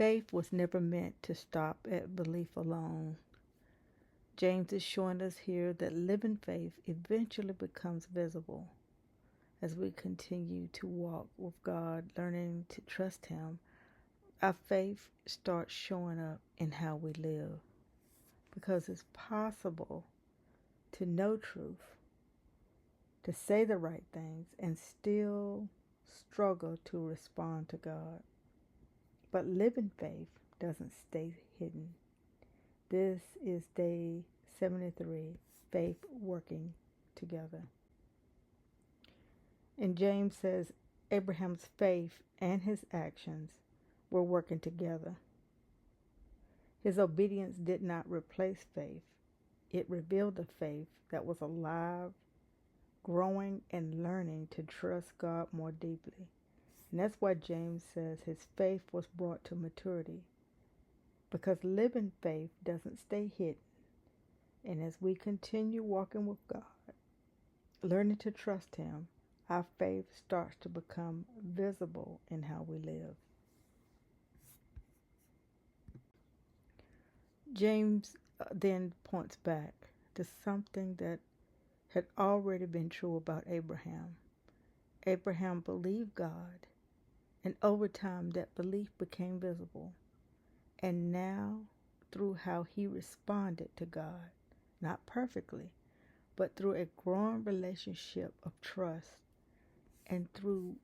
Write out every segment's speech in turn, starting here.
Faith was never meant to stop at belief alone. James is showing us here that living faith eventually becomes visible. As we continue to walk with God, learning to trust Him, our faith starts showing up in how we live. Because it's possible to know truth, to say the right things, and still struggle to respond to God. But living faith doesn't stay hidden. This is day 73, faith working together. And James says Abraham's faith and his actions were working together. His obedience did not replace faith. It revealed a faith that was alive, growing, and learning to trust God more deeply. And that's why James says his faith was brought to maturity. Because living faith doesn't stay hidden. And as we continue walking with God, learning to trust Him, our faith starts to become visible in how we live. James then points back to something that had already been true about Abraham. Abraham believed God, and over time that belief became visible. And now, through how he responded to God, not perfectly, but through a growing relationship of trust, and through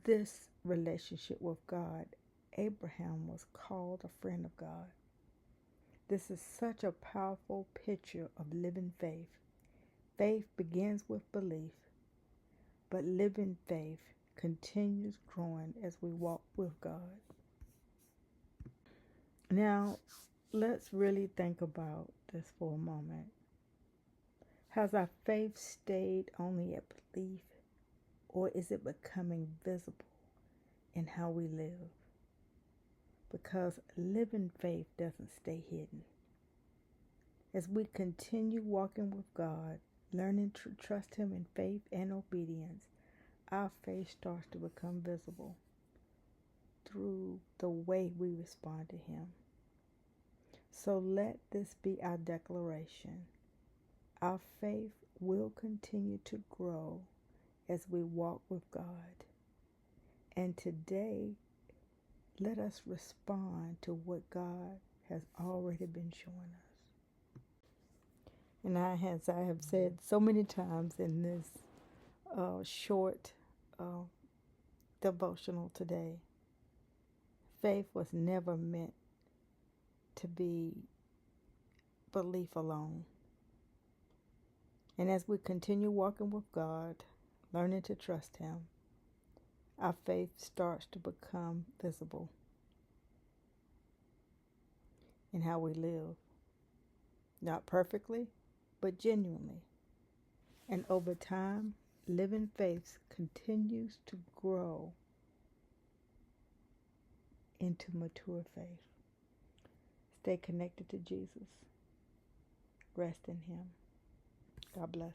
this relationship with God, Abraham was called a friend of God. This is such a powerful picture of living faith. Faith begins with belief, but living faith continues growing as we walk with God. Now, let's really think about this for a moment. Has our faith stayed only at belief, or is it becoming visible in how we live? Because living faith doesn't stay hidden. As we continue walking with God, learning to trust Him in faith and obedience, our faith starts to become visible through the way we respond to Him. So let this be our declaration. Our faith will continue to grow as we walk with God. And today, let us respond to what God has already been showing us. And as I have said so many times in this short devotional today, faith was never meant to be belief alone. And as we continue walking with God, learning to trust Him, our faith starts to become visible in how we live. Not perfectly, but genuinely. And over time, living faith continues to grow into mature faith. Stay connected to Jesus. Rest in Him. God bless.